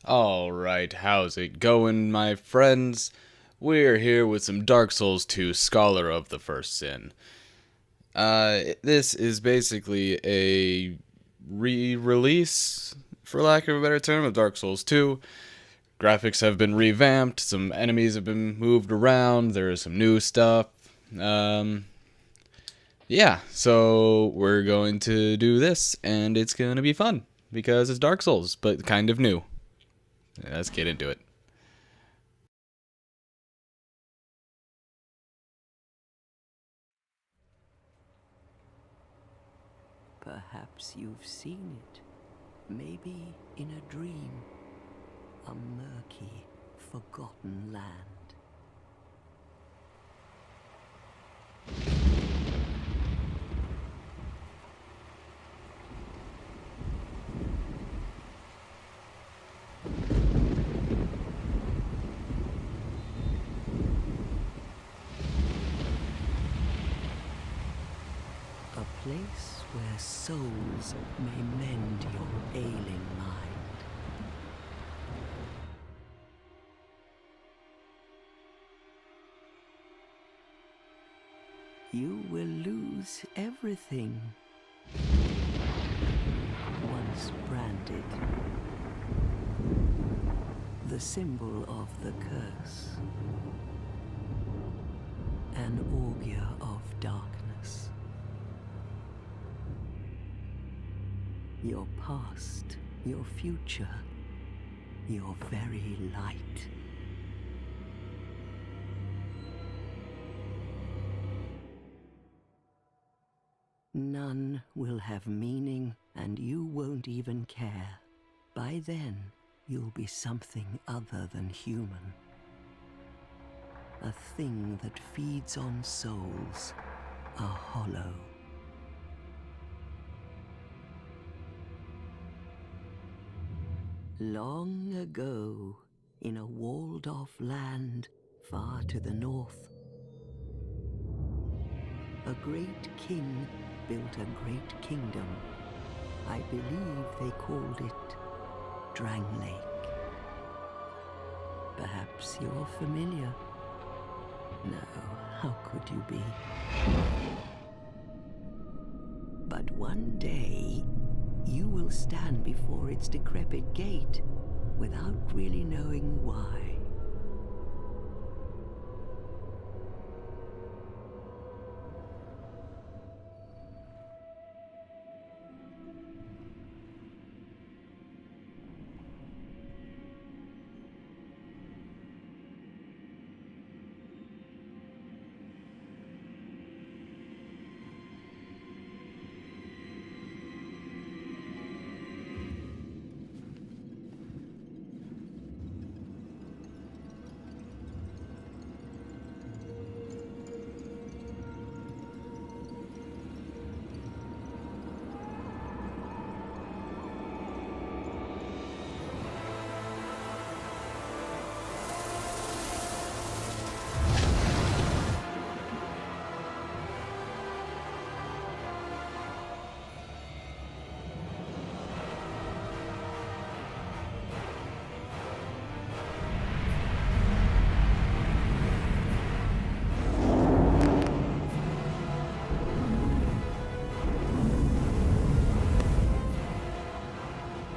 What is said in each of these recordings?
Alright, how's it going, my friends? We're here with some Dark Souls 2 Scholar of the First Sin. This is basically a re-release, for lack of a better term, of Dark Souls 2. Graphics have been revamped, some enemies have been moved around, there is some new stuff. Yeah, so we're going to do this, and it's going to be fun, because it's Dark Souls, but kind of new. Let's get into it. Perhaps you've seen it, maybe in a dream, a murky, forgotten land. A place where souls may mend your ailing mind. You will lose everything once branded. The symbol of the curse. An augur of darkness. Your past, your future, your very light. None will have meaning, and you won't even care. By then, you'll be something other than human. A thing that feeds on souls, a hollow. Long ago, in a walled-off land far to the north, a great king built a great kingdom. I believe they called it Drang Lake. Perhaps you're familiar. No, how could you be? But one day, you will stand before its decrepit gate without really knowing why.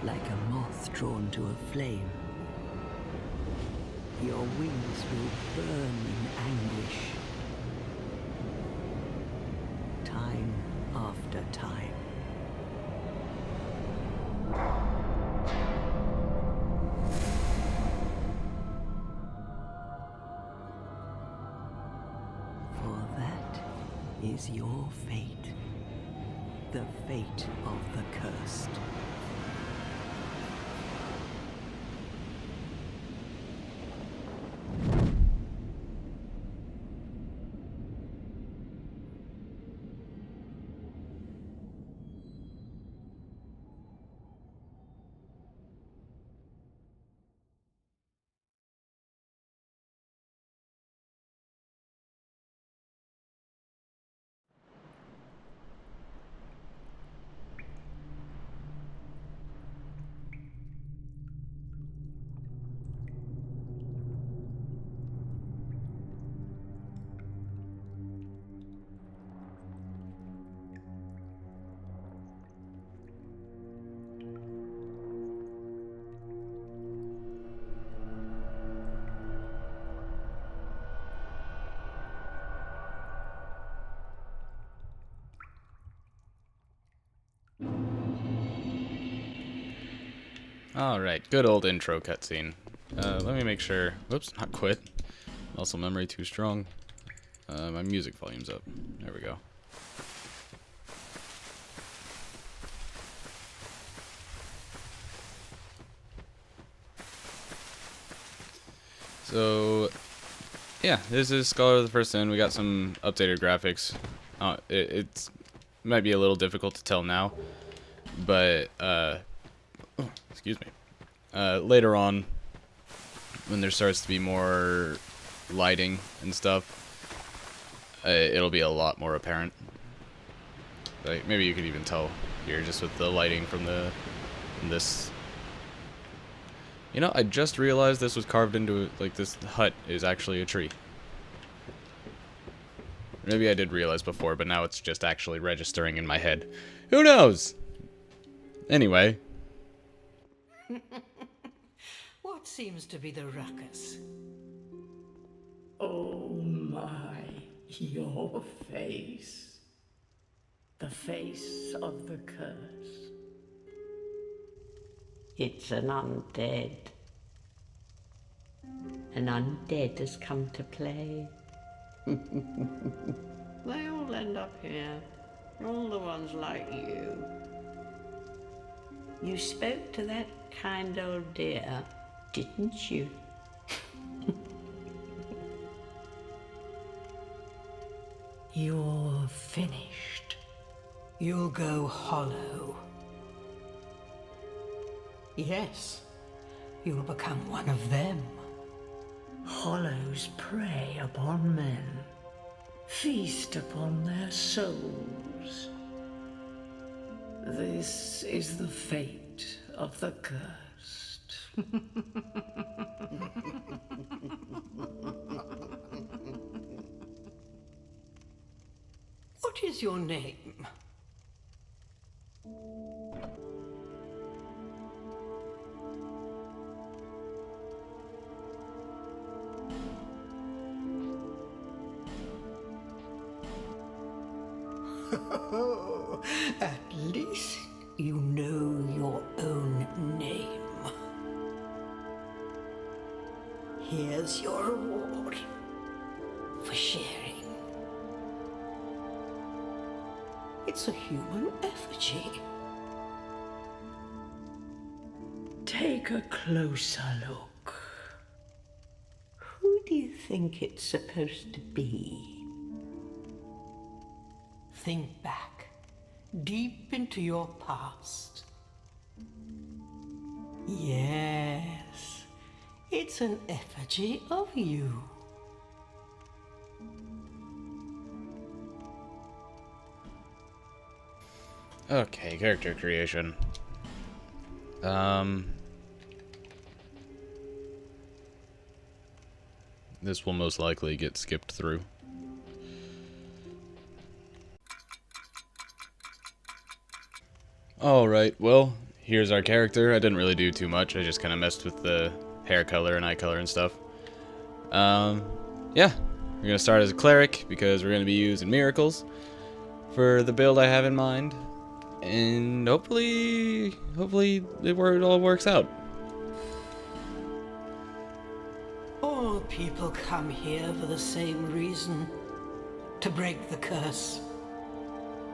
Like a moth drawn to a flame, your wings will burn in anguish. Time after time. For that is your fate. The fate of the cursed. Alright, good old intro cutscene. Let me make sure. Whoops, not quit. Muscle memory too strong. My music volume's up. There we go. So, yeah, this is Scholar of the First Sin. We got some updated graphics. It's might be a little difficult to tell now, but excuse me. Later on, when there starts to be more lighting and stuff, it'll be a lot more apparent. Like maybe you could even tell here just with the lighting from this. You know, I just realized this was carved into, like, this hut is actually a tree. Maybe I did realize before, but now it's just actually registering in my head. Who knows? Anyway. What seems to be the ruckus? Oh my, your face. The face of the curse. It's an undead. An undead has come to play. They all end up here. All the ones like you. You spoke to that kind old dear, didn't you? You're finished. You'll go hollow. Yes, you'll become one of them. Hollows prey upon men, feast upon their souls. This is the fate of the cursed. What is your name? At least you know your own name. Here's your reward for sharing. It's a human effigy. Take a closer look. Who do you think it's supposed to be? Think back, deep into your past. Yes, it's an effigy of you. Okay, character creation. This will most likely get skipped through. Alright, well, here's our character. I didn't really do too much. I just kind of messed with the hair color and eye color and stuff. Yeah. We're going to start as a cleric because we're going to be using miracles for the build I have in mind. And hopefully it all works out. All people come here for the same reason. To break the curse.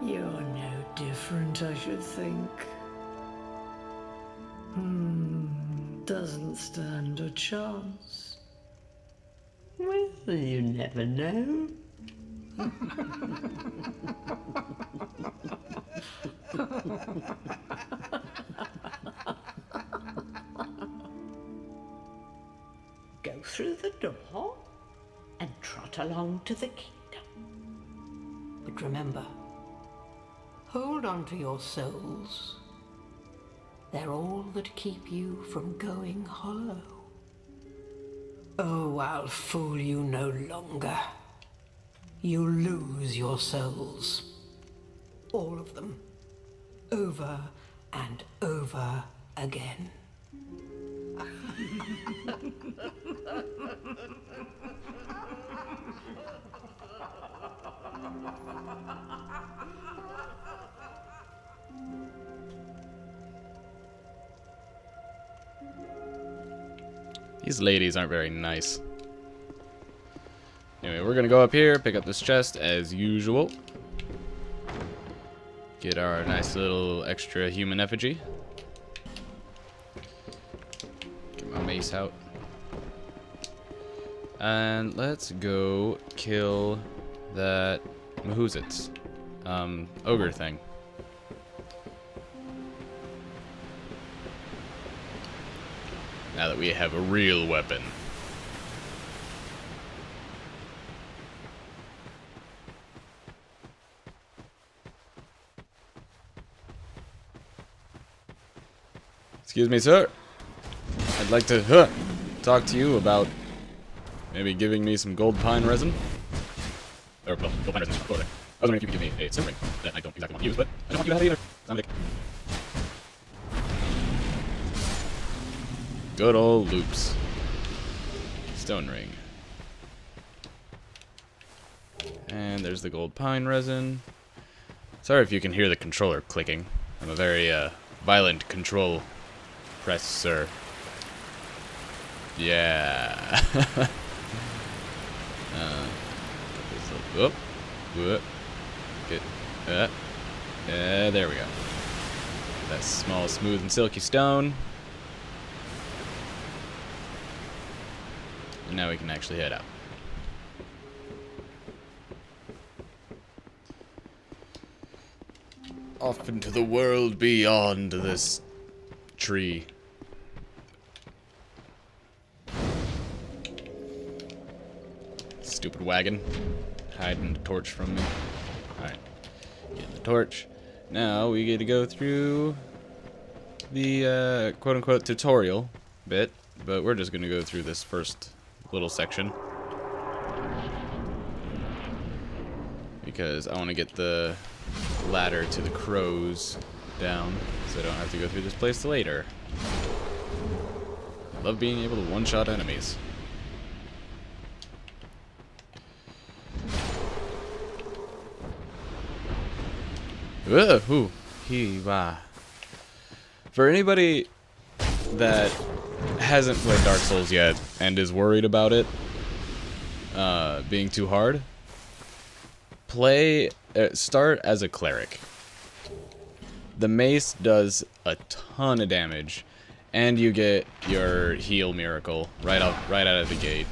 You're no different, I should think. Doesn't stand a chance. Well, you never know. Go through the door and trot along to the kingdom. But remember, hold on to your souls. They're all that keep you from going hollow. Oh, I'll fool you no longer. You'll lose your souls. All of them. Over and over again. These ladies aren't very nice. Anyway, we're gonna go up here, pick up this chest as usual. Get our nice little extra human effigy. Get my mace out. And let's go kill that Mahuzits, ogre thing. Now that we have a real weapon. Excuse me, sir. I'd like to talk to you about maybe giving me some gold pine resin. Or, well, gold pine resin is not I was wondering if you could give me a sim ring that I don't exactly want to use, but I don't want you to have it either. Sound like good old loops. Stone ring. And there's the gold pine resin. Sorry if you can hear the controller clicking. I'm a very violent control presser. Yeah. Whoop. Whoop. Get there we go. That small, smooth, and silky stone. And now we can actually head out. Off into the world beyond this tree. Stupid wagon. Hiding the torch from me. Alright. Get the torch. Now we get to go through the quote-unquote tutorial bit. But we're just going to go through this first little section. Because I want to get the ladder to the crows down. So I don't have to go through this place later. I love being able to one-shot enemies. For anybody that hasn't played Dark Souls yet and is worried about it being too hard, start as a cleric. The mace does a ton of damage, and you get your heal miracle right out of the gate.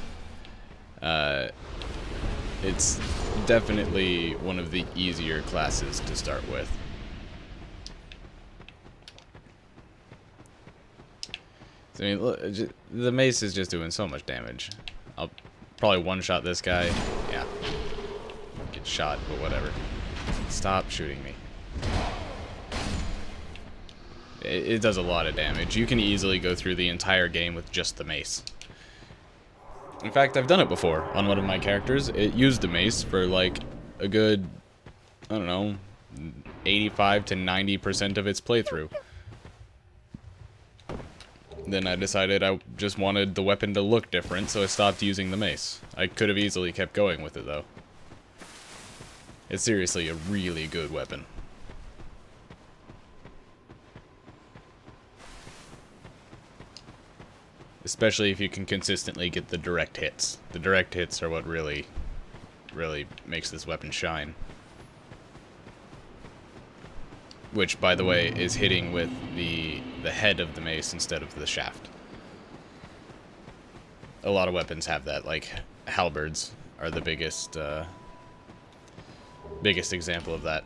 It's definitely one of the easier classes to start with. So, I mean, look, the mace is just doing so much damage. I'll probably one-shot this guy. Yeah. Get shot, but whatever. Stop shooting me. It does a lot of damage. You can easily go through the entire game with just the mace. In fact, I've done it before on one of my characters. It used the mace for like a good, I don't know, 85 to 90% of its playthrough. Then I decided I just wanted the weapon to look different, so I stopped using the mace. I could have easily kept going with it, though. It's seriously a really good weapon. Especially if you can consistently get the direct hits. The direct hits are what really makes this weapon shine. Which, by the way, is hitting with the head of the mace instead of the shaft. A lot of weapons have that, like halberds are the biggest example of that.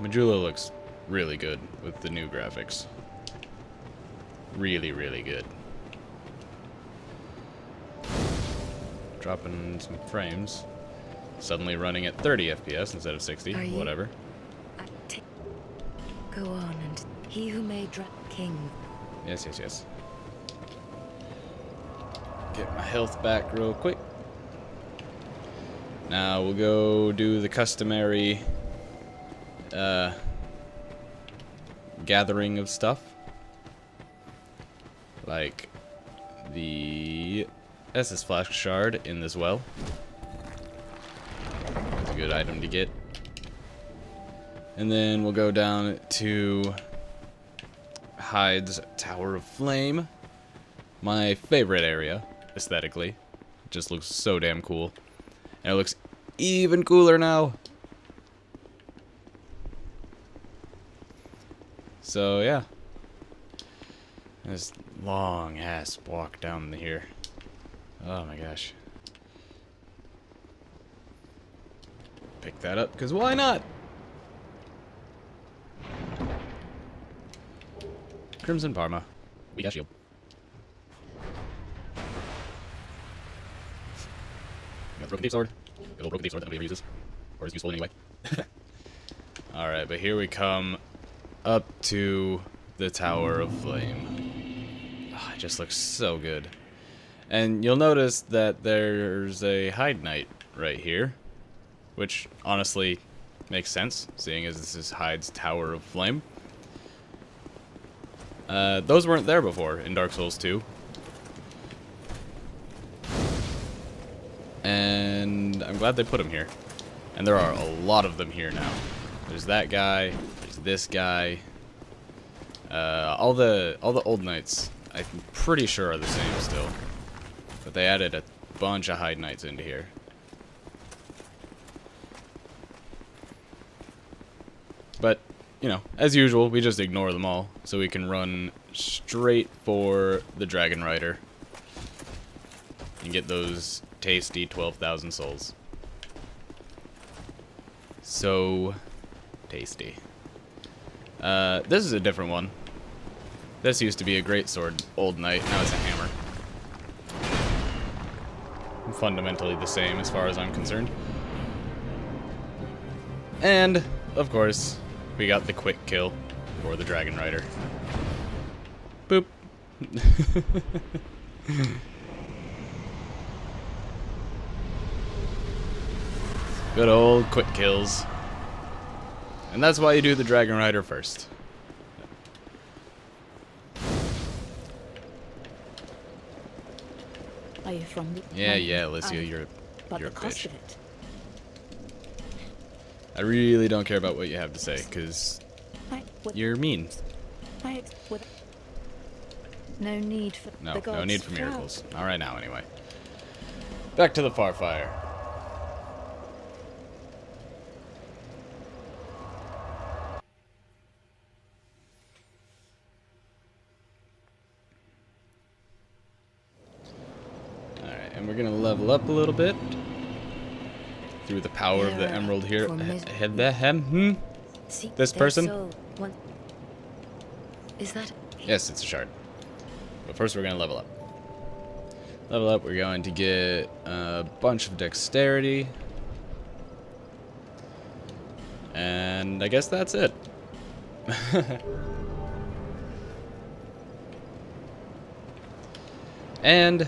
Majula looks really good with the new graphics. Really, really good. Dropping some frames. Suddenly running at 30 FPS instead of 60. Whatever. Go on, and he who made King. Yes, yes, yes. Get my health back real quick. Now we'll go do the customary gathering of stuff, like the Estus Flask Shard in this well. That's a good item to get. And then we'll go down to Hyde's Tower of Flame. My favorite area, aesthetically. It just looks so damn cool. And it looks even cooler now. So, yeah. This long ass walk down here. Oh my gosh. Pick that up, because why not? Crimson Parma. We got shield. Got Broken Thief Sword. Good old Broken Thief Sword that nobody ever uses. Or is useful anyway. Alright, but here we come up to the Tower of Flame. Oh, it just looks so good. And you'll notice that there's a Hyde Knight right here. Which, honestly, makes sense, seeing as this is Hyde's Tower of Flame. Those weren't there before in Dark Souls 2. And I'm glad they put them here. And there are a lot of them here now. There's that guy, there's this guy. All the old knights, I'm pretty sure are the same still. But they added a bunch of Hyde Knights into here. But, you know, as usual, we just ignore them all, so we can run straight for the Dragon Rider and get those tasty 12,000 souls. So tasty. This is a different one. This used to be a great sword, old knight, now it's a hammer. Fundamentally the same as far as I'm concerned. And, of course, we got the quick kill for the Dragon Rider. Boop. Good old quick kills. And that's why you do the Dragon Rider first. Are you from the... Yeah, Alicia, you're a the cost bitch. of it. I really don't care about what you have to say, because you're mean. No need for No, the gods no need for to frown. miracles. Not right now, anyway. Back to the Farfire. Alright, and we're gonna level up a little bit. Through the power of the emerald here. See, This their person? soul Is that... Yes, it's a shard. But first we're going to level up. Level up, we're going to get a bunch of dexterity. And I guess that's it. And...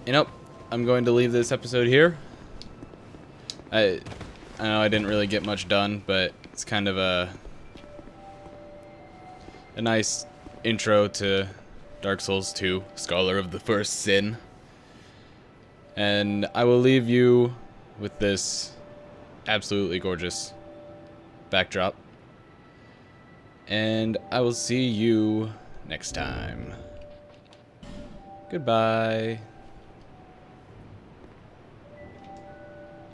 you know, I'm going to leave this episode here. I know I didn't really get much done, but it's kind of a nice intro to Dark Souls 2, Scholar of the First Sin. And I will leave you with this absolutely gorgeous backdrop. And I will see you next time. Goodbye.